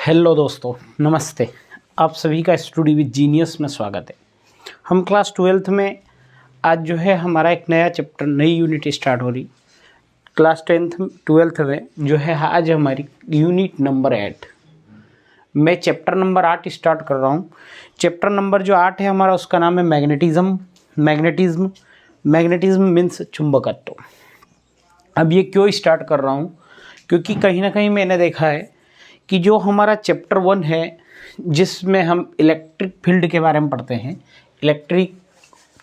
Hello दोस्तों, नमस्ते। आप सभी का स्टडी विद जीनियस में स्वागत है। हम क्लास 12th में आज जो है हमारा एक नया चैप्टर, नई यूनिट स्टार्ट हो रही। क्लास 12th में जो है आज हमारी यूनिट नंबर 8। मैं चैप्टर नंबर 8 स्टार्ट कर रहा हूँ। चैप्टर नंबर जो 8 है हमारा, उसका नाम है मैग्नेटिज्म। मैग्नेटिज्म मीन्स चुंबकत्व। अब ये क्यों स्टार्ट कर रहा हूँ, क्योंकि कहीं ना कहीं मैंने देखा है कि जो हमारा चैप्टर 1 है जिसमें हम इलेक्ट्रिक फील्ड के बारे में पढ़ते हैं, इलेक्ट्रिक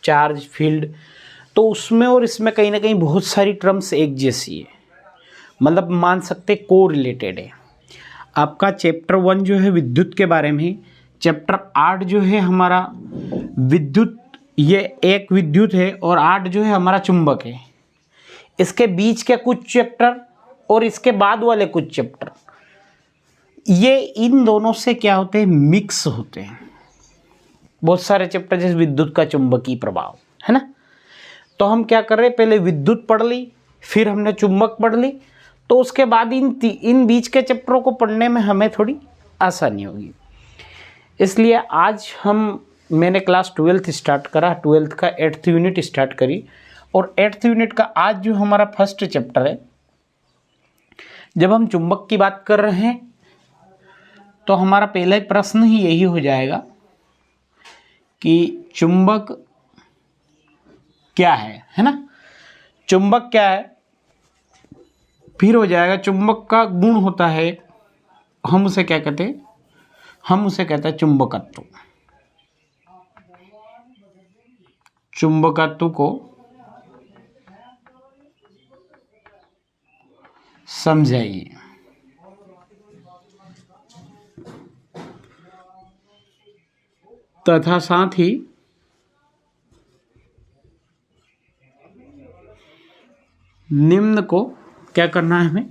चार्ज फील्ड, तो उसमें और इसमें कहीं ना कहीं बहुत सारी टर्म्स एक जैसी है, मतलब मान सकते को रिलेटेड है। आपका चैप्टर 1 जो है विद्युत के बारे में, चैप्टर 8 जो है हमारा विद्युत, ये एक विद्युत है, और 8 जो है हमारा चुंबक है। इसके बीच के कुछ चैप्टर और इसके बाद वाले कुछ चैप्टर, ये इन दोनों से क्या होते हैं, मिक्स होते हैं। बहुत सारे चैप्टर जैसे विद्युत का चुंबकीय प्रभाव है ना, तो हम क्या कर रहे हैं, पहले विद्युत पढ़ ली, फिर हमने चुंबक पढ़ ली, तो उसके बाद इन बीच के चैप्टरों को पढ़ने में हमें थोड़ी आसानी होगी। इसलिए आज मैंने क्लास 12th स्टार्ट करा, 12th का 8th यूनिट स्टार्ट करी, और 8th यूनिट का आज जो हमारा फर्स्ट चैप्टर है, जब हम चुंबक की बात कर रहे हैं तो हमारा पहला प्रश्न ही यही हो जाएगा कि चुंबक क्या है ना। चुंबक क्या है, फिर हो जाएगा चुंबक का गुण होता है, हम उसे क्या कहते हैं, हम उसे कहते हैं चुंबकत्व। चुंबकत्व को समझाइए। तथा साथ ही निम्न को क्या करना है, हमें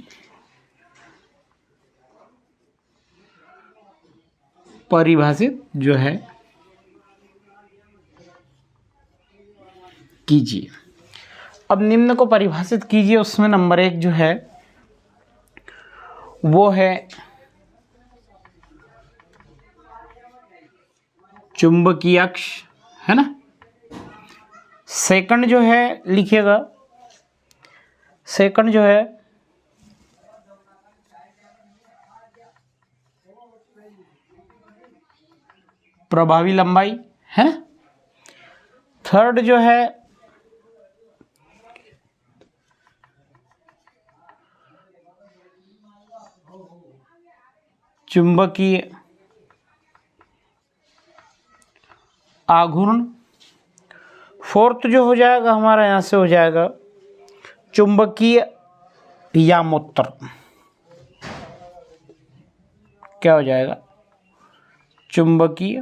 परिभाषित जो है कीजिए। अब निम्न को परिभाषित कीजिए, उसमें नंबर 1 जो है वो है चुंबकीय अक्ष, है ना। सेकंड जो है लिखिएगा, सेकंड जो है प्रभावी लंबाई, है ना। थर्ड जो है चुंबकीय आघूर्ण। फोर्थ जो हो जाएगा हमारा, यहाँ से हो जाएगा चुंबकीय यामोत्तर। क्या हो जाएगा, चुंबकीय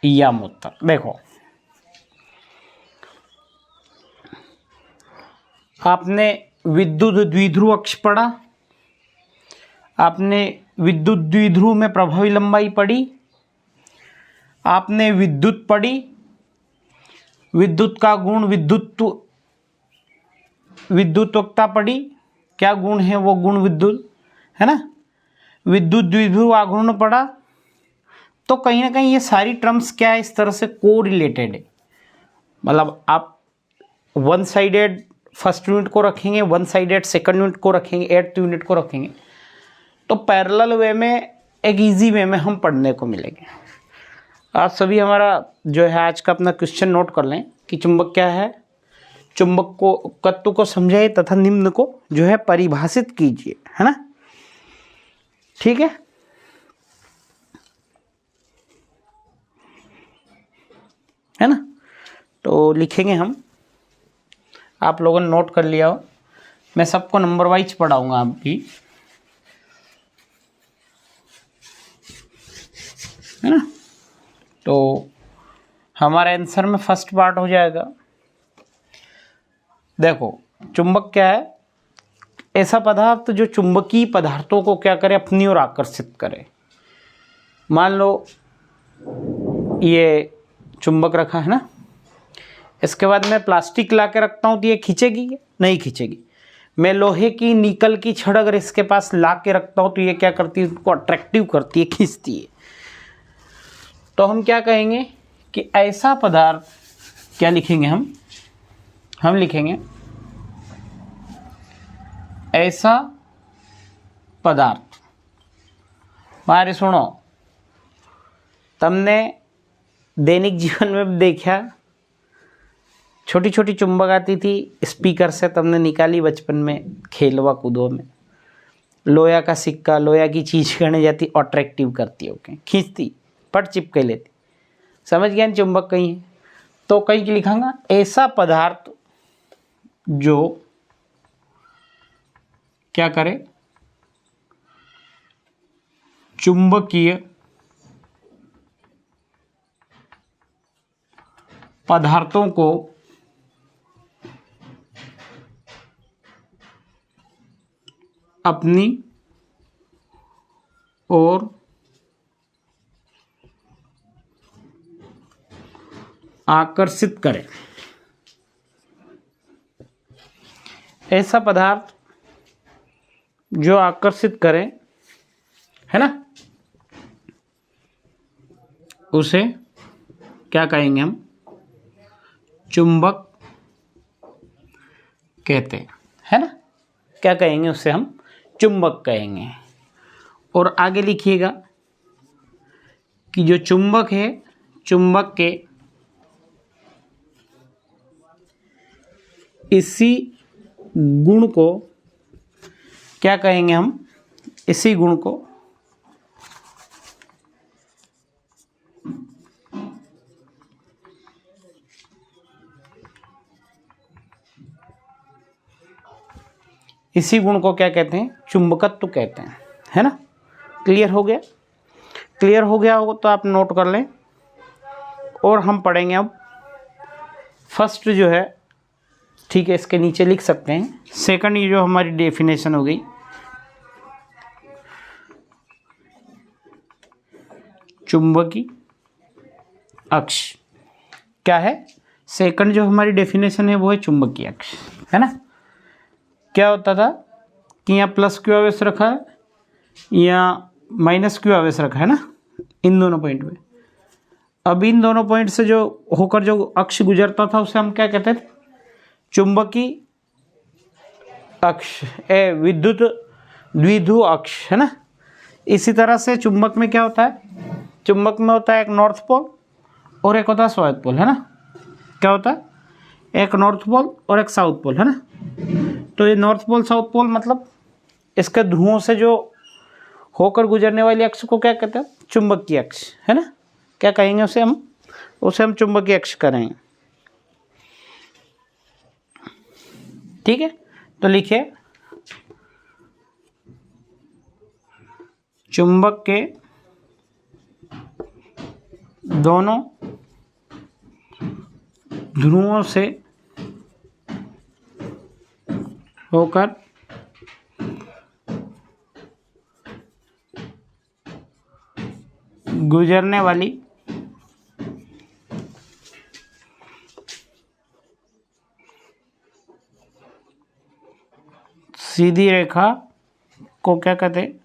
यामोत्तर। देखो, आपने विद्युत द्विध्रुव अक्ष पढ़ा, आपने विद्युत द्विध्रुव में प्रभावी लंबाई पढ़ी, आपने विद्युत पढ़ी, विद्युत का गुण, विद्युत्वकता पढ़ी, क्या गुण है वो गुण विद्युत, है ना। विद्युत द्विध्रुव आघूर्ण पढ़ा। तो कहीं ना कहीं ये सारी टर्म्स क्या है, इस तरह से को रिलेटेड है। मतलब आप वन साइडेड फर्स्ट यूनिट को रखेंगे, वन साइडेड सेकंड यूनिट को रखेंगे, 8th यूनिट को रखेंगे, तो पैरेलल वे में, एक इजी वे में हम पढ़ने को मिलेंगे। आप सभी हमारा जो है आज का अपना क्वेश्चन नोट कर लें कि चुंबक क्या है, चुंबक को तत्व को समझाइए तथा निम्न को जो है परिभाषित कीजिए, है ना। ठीक है ना। तो लिखेंगे हम, आप लोगों ने नोट कर लिया हो, मैं सबको नंबर वाइज पढ़ाऊंगा आप भी, है ना। तो हमारे आंसर में फर्स्ट पार्ट हो जाएगा। देखो, चुंबक क्या है, ऐसा पदार्थ जो चुंबकीय पदार्थों को क्या करे, अपनी ओर आकर्षित करे। मान लो ये चुंबक रखा है ना, इसके बाद मैं प्लास्टिक ला के रखता हूँ तो ये खींचेगी, नहीं खींचेगी। मैं लोहे की निकल की छड़ अगर इसके पास ला के रखता हूँ तो ये क्या करती है, उसको अट्रैक्टिव करती है, खींचती है। तो हम क्या कहेंगे कि ऐसा पदार्थ, क्या लिखेंगे हम लिखेंगे ऐसा पदार्थ। मारे सुनो, तुमने दैनिक जीवन में देखा, छोटी छोटी चुंबक आती थी स्पीकर से, तुमने निकाली बचपन में खेलवा कूदो में। लोया का सिक्का, लोया की चीज करने जाती, अट्रैक्टिव करती, ओके, खींचती, पट चिपके लेती। समझ गया ना चुंबक कहीं है? तो कहीं की लिखांगा ऐसा पदार्थ जो क्या करे, चुंबकीय पदार्थों को अपनी ओर आकर्षित करे। ऐसा पदार्थ जो आकर्षित करे, है ना, उसे क्या कहेंगे हम, चुंबक कहते हैं, है ना। क्या कहेंगे उसे हम, चुंबक कहेंगे। और आगे लिखिएगा कि जो चुंबक है, चुंबक के इसी गुण को क्या कहेंगे हम, इसी गुण को क्या कहते हैं, चुंबकत्व कहते हैं, है ना। क्लियर हो गया? क्लियर हो गया होगा तो आप नोट कर लें। और हम पढ़ेंगे अब फर्स्ट जो है, ठीक है, इसके नीचे लिख सकते हैं। सेकंड ये जो हमारी डेफिनेशन हो गई, चुंबकीय अक्ष क्या है। सेकंड जो हमारी डेफिनेशन है वो है चुंबकीय अक्ष, है ना। क्या होता था कि यहाँ प्लस क्यू आवेश रखा है या माइनस क्यू आवेश रखा है ना, इन दोनों पॉइंट में। अब इन दोनों पॉइंट से जो होकर जो अक्ष गुजरता था उसे हम क्या कहते थे, चुंबकीय अक्ष, विद्युत द्विध्रुव अक्ष, है ना। इसी तरह से चुंबक में क्या होता है, चुंबक में होता है एक नॉर्थ पोल और एक होता है साउथ पोल, है ना। क्या होता है, एक नॉर्थ पोल और एक साउथ पोल, है ना। तो ये नॉर्थ पोल साउथ पोल मतलब इसके ध्रुवों से जो होकर गुजरने वाली अक्ष को क्या कहते हैं, चुंबकीय अक्ष, है ना। क्या कहेंगे उसे हम चुंबकीय अक्ष करेंगे। ठीक है, तो लिखिए चुंबक के दोनों ध्रुवों से होकर गुजरने वाली सीधी रेखा को क्या कहते हैं,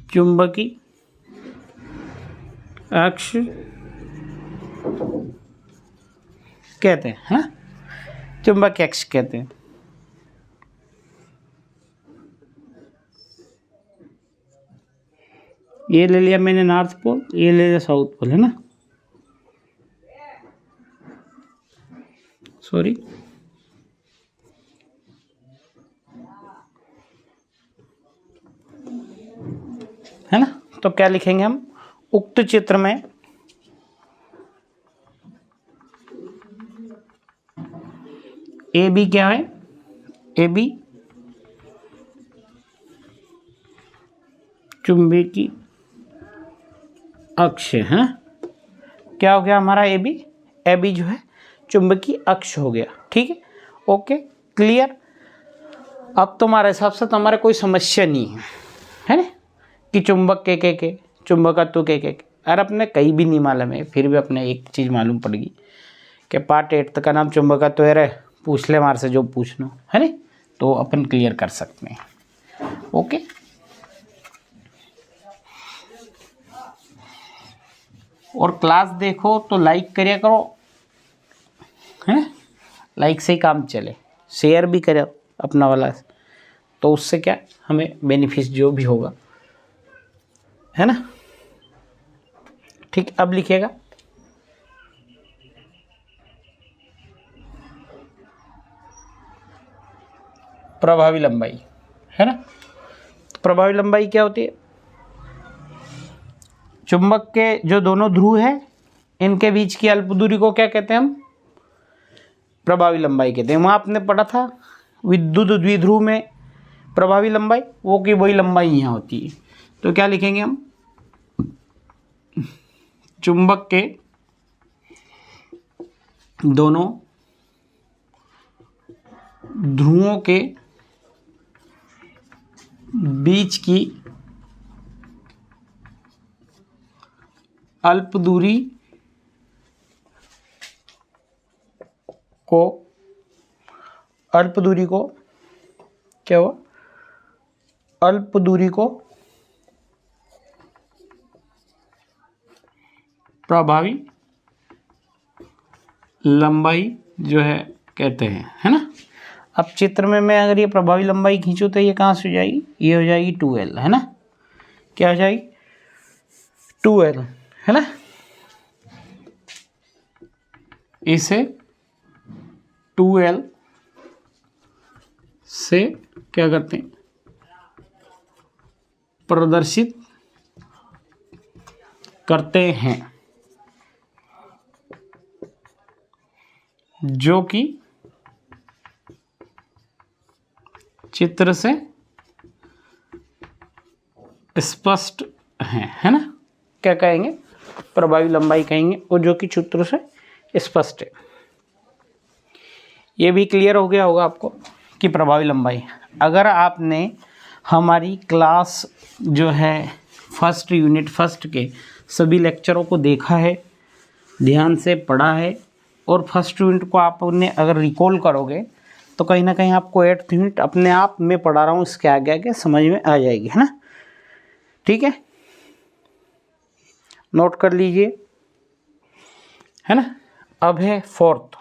चुंबकीय अक्ष कहते हैं, है ना। चुंबकीय अक्ष कहते हैं। ये ले लिया मैंने नॉर्थ पोल, ये ले लिया साउथ पोल, है ना। सॉरी, है ना। तो क्या लिखेंगे हम, उक्त चित्र में ए बी क्या है, ए बी चुंबकीय अक्ष है। क्या हो गया हमारा, ए बी जो है चुंबकीय अक्ष हो गया। ठीक है, ओके, क्लियर। अब तुम्हारे हिसाब से तुम्हारे कोई समस्या नहीं है ना, कि चुंबक के चुंबकत्व के अरे अपने कहीं भी नहीं मालूम है, फिर भी अपने एक चीज़ मालूम पड़ गई कि पार्ट 8 का नाम चुंबकत्व है रे, पूछ ले हमारे से जो पूछना है ना, तो अपन क्लियर कर सकते हैं। ओके, और क्लास देखो तो लाइक करिया करो, है ना, लाइक से ही काम चले, शेयर भी करो अपना वाला, तो उससे क्या हमें बेनिफिट जो भी होगा, है ना। ठीक, अब लिखिएगा प्रभावी लंबाई, है ना। तो प्रभावी लंबाई क्या होती है, चुंबक के जो दोनों ध्रुव है इनके बीच की अल्प दूरी को क्या कहते हैं हम, प्रभावी लंबाई कहते हैं। वहाँ आपने पढ़ा था विद्युत द्विध्रुव में प्रभावी लंबाई, वो की वही लंबाई यहाँ होती है। तो क्या लिखेंगे हम, चुंबक के दोनों ध्रुवों के बीच की अल्प दूरी को क्या हुआ, अल्प दूरी को प्रभावी लंबाई जो है कहते हैं, है ना। अब चित्र में मैं अगर ये प्रभावी लंबाई खींचूं तो ये कहाँ से हो जाएगी, ये हो जाएगी 2L, है ना, क्या हो जाएगी 2L, है ना। इसे 2L से क्या करते हैं, प्रदर्शित करते हैं, जो कि चित्र से स्पष्ट है ना। क्या कहेंगे, प्रभावी लंबाई कहेंगे, और जो कि चित्र से स्पष्ट है। ये भी क्लियर हो गया होगा आपको कि प्रभावी लंबाई, अगर आपने हमारी क्लास जो है फर्स्ट यूनिट फर्स्ट के सभी लेक्चरों को देखा है, ध्यान से पढ़ा है, और फर्स्ट यूनिट को आपने अगर रिकॉल करोगे तो कहीं ना कहीं आपको 8th यूनिट अपने आप में पढ़ा रहा हूँ इसके आगे आगे समझ में आ जाएगी, है ना। ठीक है, नोट कर लीजिए, है ना। अब है फोर्थ,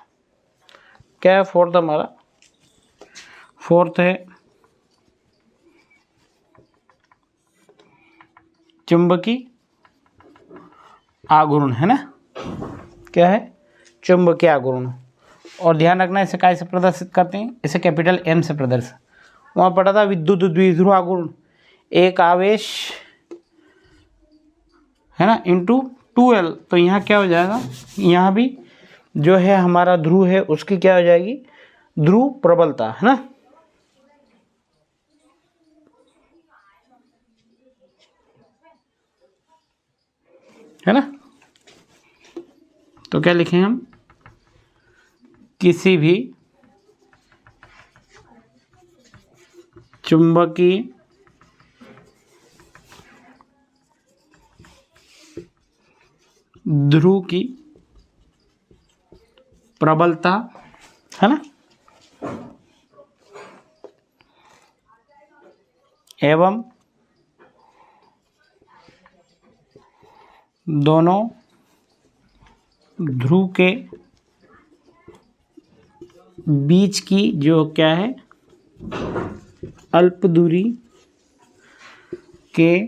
क्या है फोर्थ हमारा, फोर्थ है चुंबकीय आघूर्ण, है ना। क्या है, चुंबकीय आघूर्ण, और ध्यान रखना इसे काय से प्रदर्शित करते हैं, इसे कैपिटल M से प्रदर्शित। वहाँ पढ़ा था विद्युत द्विध्रुव आघूर्ण, एक आवेश, है ना, इंटू 2L, तो यहाँ क्या हो जाएगा, यहाँ भी जो है हमारा ध्रुव है उसकी क्या हो जाएगी, ध्रुव प्रबलता, है ना। है ना, तो क्या लिखें हम, किसी भी चुंबकीय ध्रुव की प्रबलता, है ना, एवं दोनों ध्रुव के बीच की जो क्या है अल्प दूरी के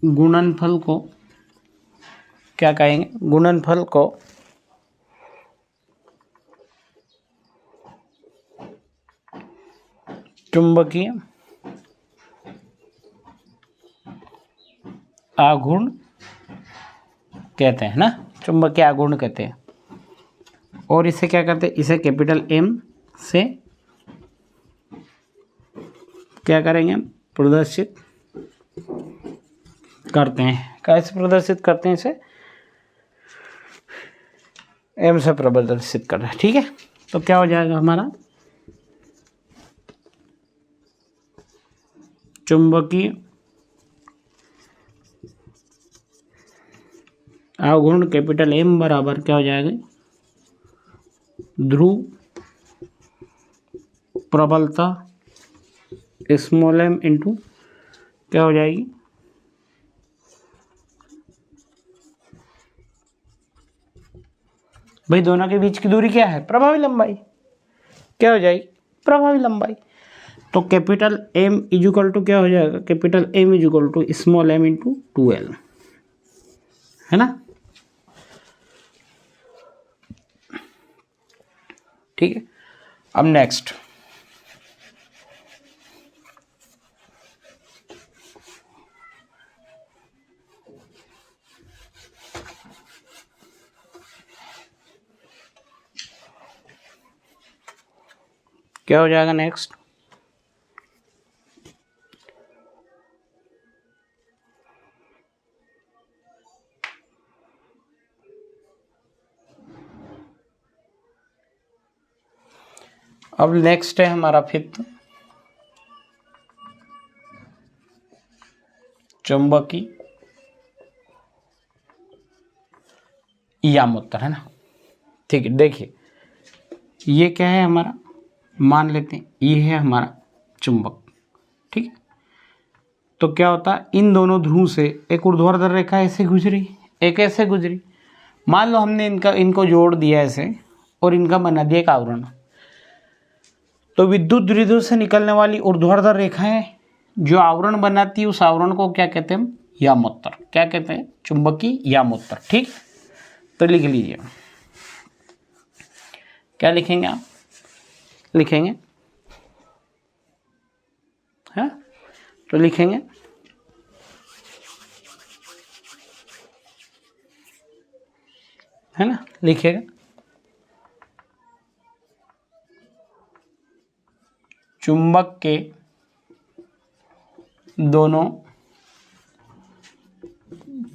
गुणनफल को क्या कहेंगे, गुणनफल को चुंबकीय आघूर्ण कहते हैं ना, चुंबकीय आघूर्ण कहते हैं। और इसे क्या करते हैं, इसे कैपिटल M से क्या करेंगे, प्रदर्शित करते हैं। कैसे प्रदर्शित करते हैं, इसे M से प्रदर्शित कर रहे हैं, ठीक है। तो क्या हो जाएगा हमारा, चुंबकीय आघूर्ण कैपिटल M बराबर क्या हो जाएगा, ध्रुव प्रबलता स्मॉल m इंटू क्या हो जाएगी, भाई दोनों के बीच की दूरी क्या है, प्रभावी लंबाई, क्या हो जाएगी, प्रभावी लंबाई। तो कैपिटल M इजुकल टू क्या हो जाएगा, capital M is equal to small m into 2l, है ना। ठीक है, अब नेक्स्ट क्या हो जाएगा, नेक्स्ट अब नेक्स्ट है हमारा फिफ्थ, चुंबकी यामोत्तर, है ना। ठीक है, देखिए ये क्या है हमारा, मान लेते हैं ये है हमारा चुंबक, ठीक है। तो क्या होता है, इन दोनों ध्रुव से एक ऊर्ध्वाधर रेखा ऐसे गुजरी, एक ऐसे गुजरी, मान लो हमने इनको जोड़ दिया ऐसे और इनका बना दिया एक आवरण। तो विद्युत द्विध्रुव से निकलने वाली ऊर्ध्वाधर रेखाएं जो आवरण बनाती है, उस आवरण को क्या कहते हैं, यामोत्तर, क्या कहते हैं, चुंबकी यामोत्तर। ठीक, तो लिख लीजिए, क्या लिखेंगे आप, लिखेंगे, है तो लिखेंगे है ना, लिखेगा चुंबक के दोनों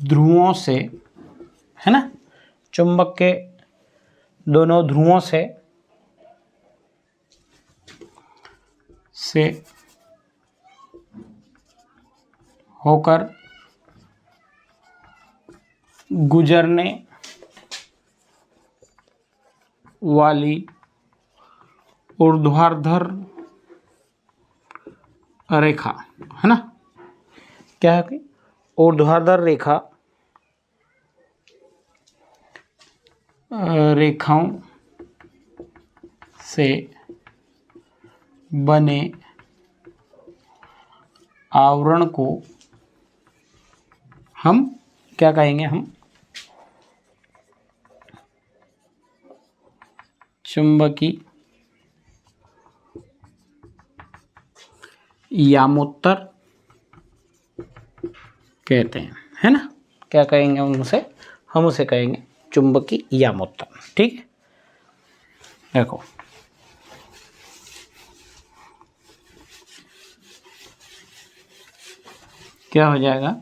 ध्रुवों से, है ना, चुंबक के दोनों ध्रुवों से होकर गुजरने वाली ऊर्ध्वाधर रेखा, है ना, क्या है कि ऊर्ध्वाधर रेखाओं से बने आवरण को हम क्या कहेंगे, हम चुंबकी यामोत्तर कहते हैं, है ना। क्या कहेंगे उनसे, हम उसे कहेंगे चुंबकी यामोत्तर। ठीक है, देखो क्या हो जाएगा,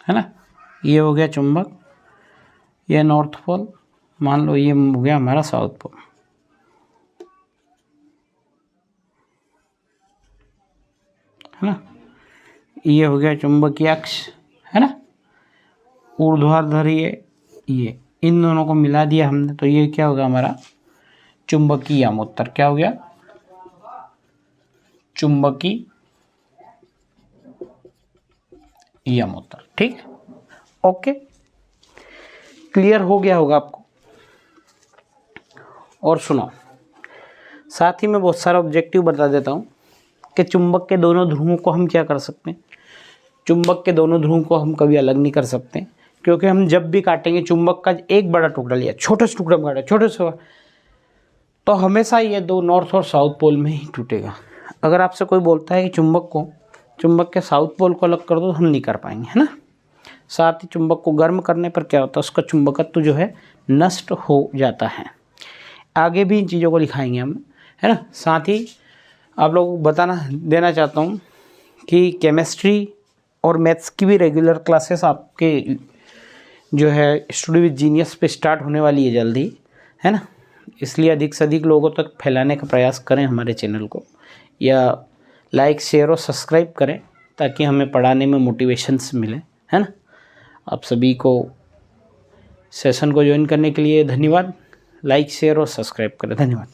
है ना, ये हो गया चुंबक, ये नॉर्थ पोल, मान लो ये हो गया हमारा साउथ पोल, है ना, ये हो गया चुंबकीय अक्ष, है ना, ऊर्ध्वाधर ये इन दोनों को मिला दिया हमने, तो ये क्या होगा हमारा चुंबकीय यामोत्तर, क्या हो गया, चुंबकीय यामोत्तर। ठीक, ओके, क्लियर हो गया होगा आपको। और सुनो, साथ ही मैं बहुत सारा ऑब्जेक्टिव बता देता हूँ कि चुंबक के दोनों ध्रुवों को हम क्या कर सकते हैं, चुंबक के दोनों ध्रुवों को हम कभी अलग नहीं कर सकते, क्योंकि हम जब भी काटेंगे चुंबक का एक बड़ा टुकड़ा लिया, छोटे से टुकड़े में काटा, छोटे से, तो हमेशा ये दो नॉर्थ और साउथ पोल में ही टूटेगा। अगर आपसे कोई बोलता है कि चुंबक के साउथ पोल को अलग कर दो, तो हम नहीं कर पाएंगे, है ना। साथ ही चुंबक को गर्म करने पर क्या होता है, उसका चुंबकत्व जो है नष्ट हो जाता है। आगे भी इन चीज़ों को लिखाएंगे हम, है ना। साथ ही आप लोगों को देना चाहता हूँ कि केमिस्ट्री और मैथ्स की भी रेगुलर क्लासेस आपके जो है स्टडी विद जीनियस पे स्टार्ट होने वाली है जल्दी, है ना। इसलिए अधिक से अधिक लोगों तक फैलाने का प्रयास करें हमारे चैनल को, या लाइक शेयर और सब्सक्राइब करें ताकि हमें पढ़ाने में मोटिवेशंस मिले, है ना। आप सभी को सेशन को ज्वाइन करने के लिए धन्यवाद। लाइक शेयर और सब्सक्राइब करें। धन्यवाद।